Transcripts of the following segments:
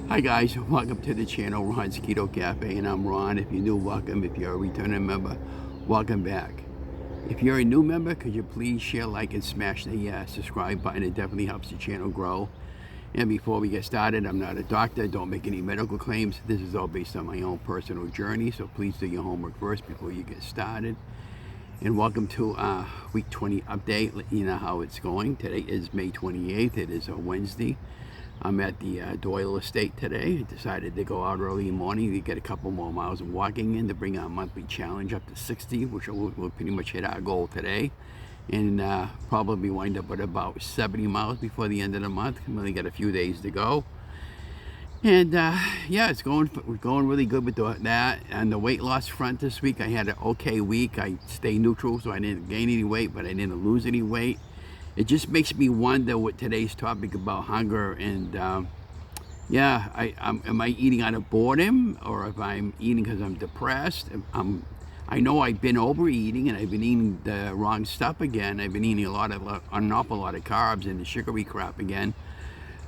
Hi guys, welcome to the channel, Ron's Keto Cafe, and I'm Ron. If you're new, welcome. If you're a returning member, welcome back. If you're a new member, could you please share, like, and smash the subscribe button? It definitely helps the channel grow. And before we get started, I'm not a doctor, don't make any medical claims. This is all based on my own personal journey, so please do your homework first before you get started. And welcome to week 20 update. You know how it's going. Today is May 28th. It is a Wednesday. I'm at the DeLauer estate today. I decided to go out early in the morning to get a couple more miles of walking in to bring our monthly challenge up to 60, which we'll pretty much hit our goal today. And probably wind up with about 70 miles before the end of the month. We only got a few days to go. And yeah, we're going really good with that. And the weight loss front this week, I had an okay week. I stayed neutral, so I didn't gain any weight, but I didn't lose any weight. It just makes me wonder with today's topic about hunger and yeah, am I eating out of boredom, or if I'm eating because I'm depressed? I know I've been overeating and I've been eating the wrong stuff again. I've been eating an awful lot of carbs and the sugary crap again.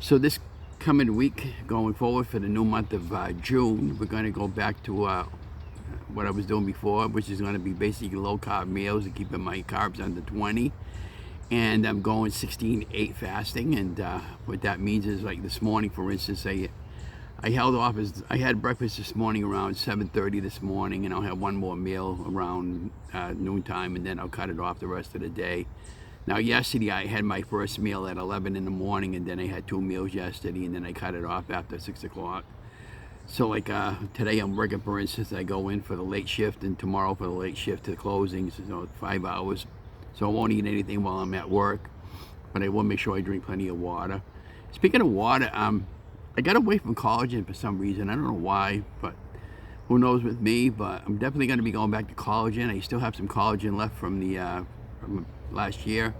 So this coming week, going forward for the new month of June, we're going to go back to what I was doing before, which is going to be basically low-carb meals and keeping my carbs under 20. And I'm going 16-8 fasting, and what that means is, like this morning, for instance, I held off I had breakfast this morning around 7:30 this morning, and I'll have one more meal around noontime, and then I'll cut it off the rest of the day. Now, yesterday I had my first meal at 11 in the morning, and then I had 2 meals yesterday, and then I cut it off after 6 o'clock. So like today I'm working, for instance, I go in for the late shift, and tomorrow for the late shift to closing, so 5 hours. So I won't eat anything while I'm at work, but I will make sure I drink plenty of water. Speaking of water, I got away from collagen for some reason. I don't know why, but who knows with me, but I'm definitely going to be going back to collagen. I still have some collagen left from from last year.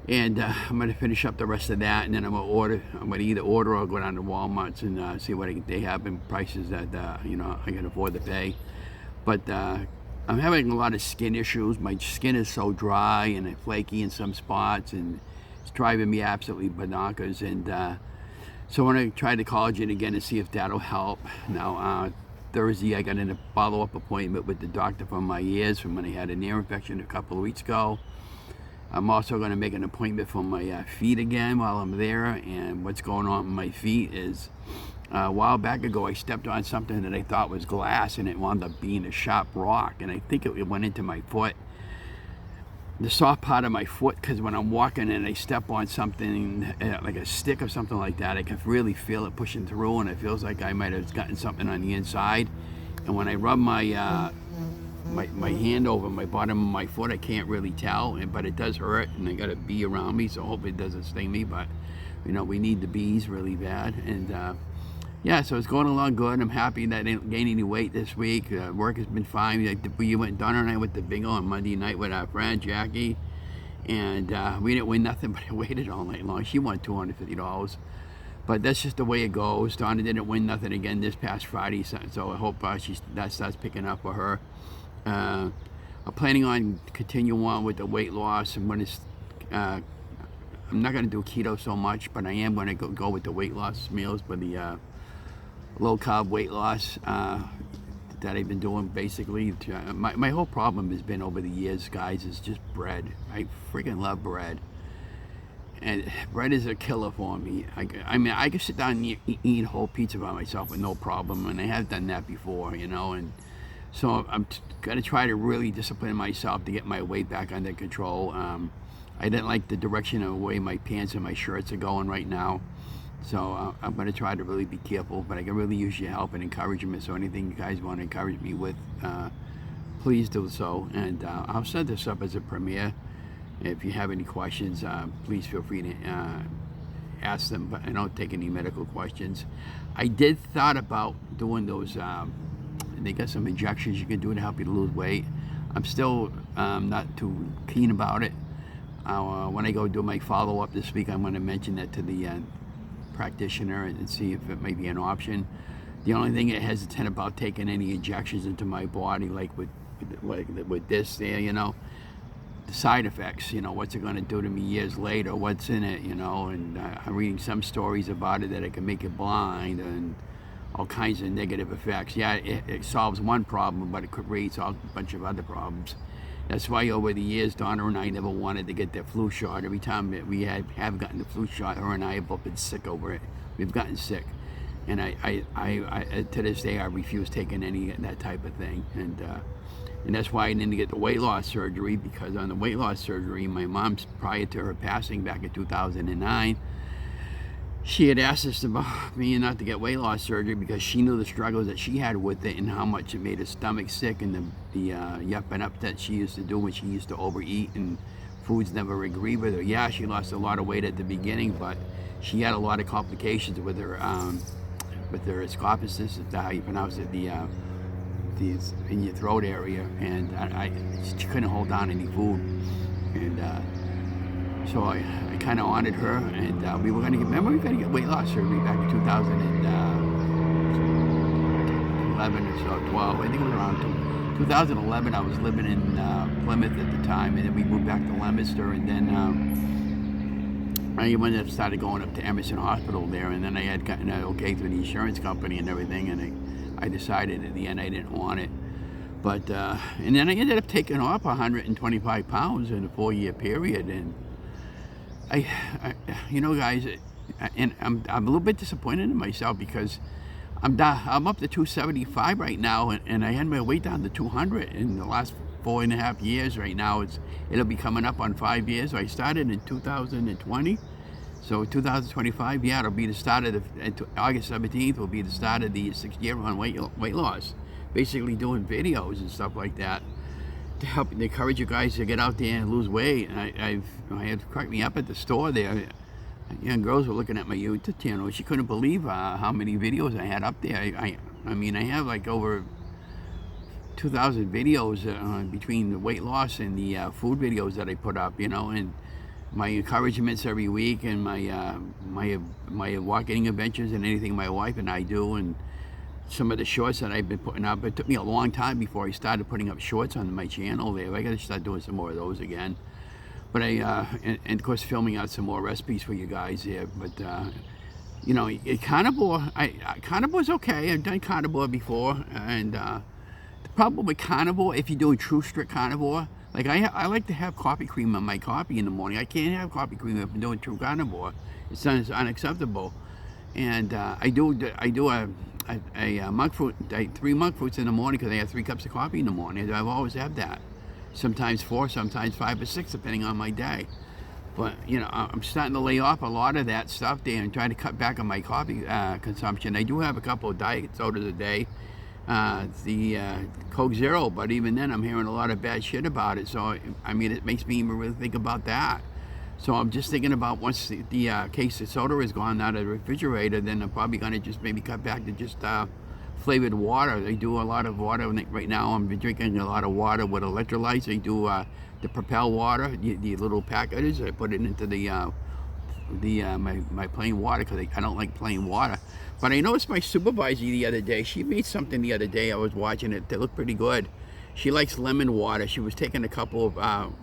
And I'm going to finish up the rest of that, and then I'm going to either order or go down to Walmart's and see what they have in prices that, I can afford to pay. But I'm having a lot of skin issues. My skin is so dry and flaky in some spots, and it's driving me absolutely bananas. And so I want to try the collagen again to see if that'll help. Now, Thursday, I got a follow-up appointment with the doctor for my ears from when I had an ear infection a couple of weeks ago. I'm also going to make an appointment for my feet again while I'm there. And what's going on with my feet is, a while back ago, I stepped on something that I thought was glass, and it wound up being a sharp rock, and I think it went into my foot, the soft part of my foot, because when I'm walking and I step on something like a stick or something like that, I can really feel it pushing through, and it feels like I might have gotten something on the inside. And when I rub my my hand over my bottom of my foot, I can't really tell, but it does hurt, and I got a bee around me, so I hope it doesn't sting me. But we need the bees really bad. And yeah, so it's going along good. I'm happy that I didn't gain any weight this week. Work has been fine. We went, Donna and I went to bingo on Monday night with our friend Jackie, and we didn't win nothing, but I waited all night long. She won $250, but that's just the way it goes. Donna didn't win nothing again this past Friday, so I hope that starts picking up for her. I'm planning on continuing on with the weight loss. I'm not going to do keto so much, but I am going to go with the weight loss meals for the low-carb weight loss that I've been doing basically. My whole problem has been over the years, guys, is just bread. I freaking love bread. And bread is a killer for me. I mean, I can sit down and eat a whole pizza by myself with no problem, and I have done that before, and so I'm going to try to really discipline myself to get my weight back under control. I didn't like the direction of the way my pants and my shirts are going right now. So I'm going to try to really be careful, but I can really use your help and encouragement. So anything you guys want to encourage me with, please do so. And I'll set this up as a premiere. If you have any questions, please feel free to ask them, but I don't take any medical questions. I did thought about doing those, they got some injections you can do to help you to lose weight. I'm still not too keen about it. When I go do my follow-up this week, I'm going to mention that to the practitioner and see if it may be an option. The only thing I hesitant about taking any injections into my body, like with this there, the side effects, what's it going to do to me years later, what's in it, and I'm reading some stories about it that it can make you blind and all kinds of negative effects. Yeah, it solves one problem, but it creates a bunch of other problems. That's why over the years, Donna and I never wanted to get the flu shot. Every time we have gotten the flu shot, her and I have both been sick over it. We've gotten sick. And I to this day, I refuse taking any of that type of thing. And that's why I didn't get the weight loss surgery, because on the weight loss surgery, my mom's, prior to her passing back in 2009, she had asked us about me not to get weight loss surgery because she knew the struggles that she had with it and how much it made her stomach sick, and the yup and up that she used to do when she used to overeat and foods never agreed with her. Yeah, she lost a lot of weight at the beginning, but she had a lot of complications with her esophagus, is that how you pronounce it, the in your throat area, and she couldn't hold down any food, and so I kind of honored her, and we were going to get weight loss surgery back in 2011 or so, 12. I think it was around 2011. I was living in Plymouth at the time, and then we moved back to Leominster, and then I ended up started going up to Emerson Hospital there, and then I had gotten an okay through the insurance company and everything, and I decided in the end I didn't want it. But and then I ended up taking off 125 pounds in a 4-year period, and I guys, and I'm a little bit disappointed in myself because I'm up to 275 right now, and I had my weight down to 200 in the last 4.5 years. Right now it'll be coming up on 5 years. So I started in 2020, so 2025, yeah, it'll be the start of August 17th will be the start of the 6th year on weight loss. Basically doing videos and stuff like that to help encourage you guys to get out there and lose weight. I had cracked me up at the store there. Young girls were looking at my YouTube channel. She couldn't believe how many videos I had up there. I mean, I have like over 2,000 videos between the weight loss and the food videos that I put up, and my encouragements every week, and my walking adventures, and anything my wife and I do, and some of the shorts that I've been putting up. It took me a long time before I started putting up shorts on my channel there. I got to start doing some more of those again. But and of course filming out some more recipes for you guys there. But carnivore, carnivore's okay. I've done carnivore before, and the problem with carnivore, if you're doing true strict carnivore, like I like to have coffee cream on my coffee in the morning. I can't have coffee cream if I'm doing true carnivore. It's unacceptable. And I do a monk fruit, 3 monk fruits in the morning, because I have 3 cups of coffee in the morning. I've always had that. Sometimes 4, sometimes 5 or 6, depending on my day. But I'm starting to lay off a lot of that stuff there and trying to cut back on my coffee consumption. I do have a couple of diet sodas a day, the Coke Zero, but even then I'm hearing a lot of bad shit about it. So I mean, it makes me even really think about that. So I'm just thinking about once the case of soda is gone out of the refrigerator, then I'm probably going to just maybe cut back to just flavored water. They do a lot of water right now. I'm drinking a lot of water with electrolytes. They do the Propel water, the little packets. I put it into my plain water because I don't like plain water. But I noticed my supervisor the other day. She made something the other day. I was watching it. That looked pretty good. She likes lemon water. She was taking a couple of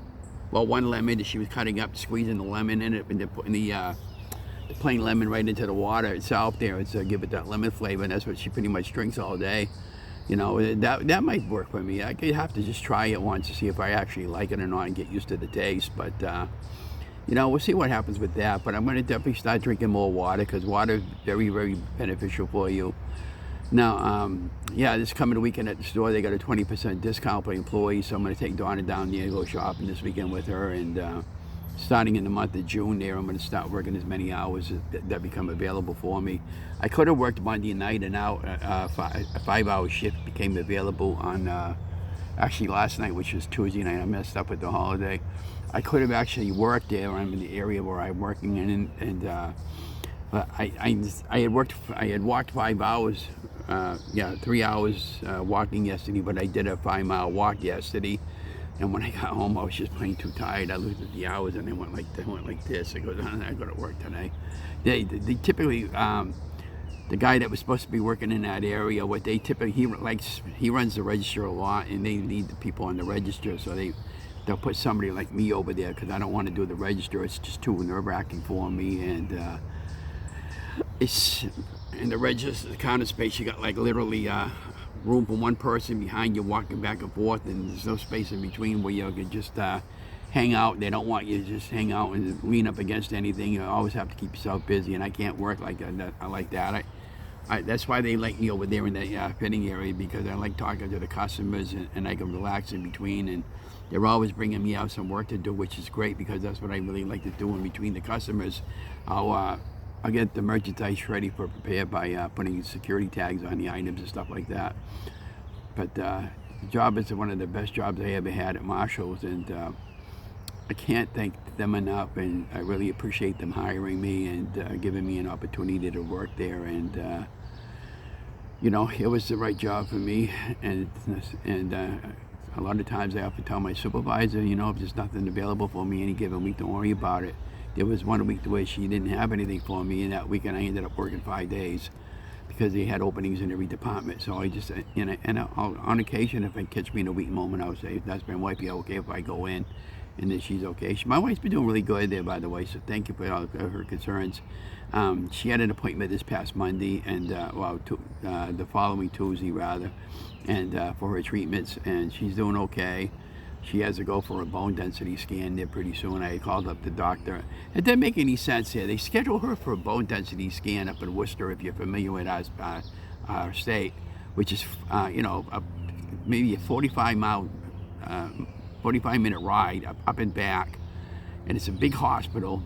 one lemon that she was cutting up, squeezing the lemon in it, and then putting the plain lemon right into the water itself there, and so give it that lemon flavor, and that's what she pretty much drinks all day. That might work for me. I could have to just try it once to see if I actually like it or not and get used to the taste, but we'll see what happens with that. But I'm going to definitely start drinking more water, because water is very, very beneficial for you. Now, this coming weekend at the store, they got a 20% discount for employees, so I'm going to take Donna down there and go shopping this weekend with her, and starting in the month of June there, I'm going to start working as many hours that become available for me. I could have worked Monday night, and now a 5-hour shift became available on, actually last night, which was Tuesday night. I messed up with the holiday. I could have actually worked there. I'm in the area where I'm working in, but I had walked 5 hours, 3 hours walking yesterday, but I did a 5-mile walk yesterday. And when I got home, I was just plain too tired. I looked at the hours, and they went like this. I go, I go to work today. They typically, the guy that was supposed to be working in that area, what they typically, he runs the register a lot, and they need the people on the register. So they they'll put somebody like me over there because I don't want to do the register. It's just too nerve-wracking for me. And it's in the register, the counter space, you got like literally room for one person behind you walking back and forth, and there's no space in between where you can just hang out. They don't want you to just hang out and lean up against anything. You always have to keep yourself busy, and I can't work like that. I like that. That's why they like me over there in the fitting area, because I like talking to the customers, and I can relax in between. And they're always bringing me out some work to do, which is great, because that's what I really like to do in between the customers. I'll get the merchandise ready for prepared by putting security tags on the items and stuff like that. But the job is one of the best jobs I ever had at Marshall's, and I can't thank them enough, and I really appreciate them hiring me and giving me an opportunity to work there. And you know, it was the right job for me, and a lot of times I have to tell my supervisor, you know, if there's nothing available for me any given week, don't worry about it. There was one week where she didn't have anything for me, and that weekend I ended up working 5 days because they had openings in every department. So I just, and on occasion, if it catch me in a weak moment, I would say, that's my wife, yeah, okay if I go in, and then she's okay. My wife's been doing really good there, by the way, so thank you for all of her concerns. She had an appointment this past Monday, and the following Tuesday rather, and for her treatments, and she's doing okay. She has to go for a bone density scan there pretty soon. I called up the doctor. It didn't make any sense here. They scheduled her for a bone density scan up in Worcester, if you're familiar with our state, which is maybe a 45-minute ride up and back, and it's a big hospital.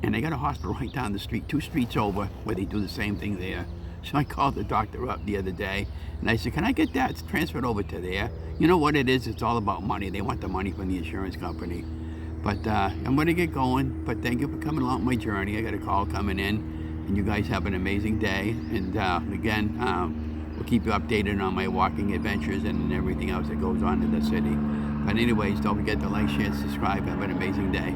And they got a hospital right down the street, 2 streets over, where they do the same thing there. So I called the doctor up the other day, and I said, can I get that transferred over to there? You know what it is? It's all about money. They want the money from the insurance company. But I'm going to get going. But thank you for coming along my journey. I got a call coming in, and you guys have an amazing day. And again, we'll keep you updated on my walking adventures and everything else that goes on in the city. But anyways, don't forget to like, share, and subscribe. Have an amazing day.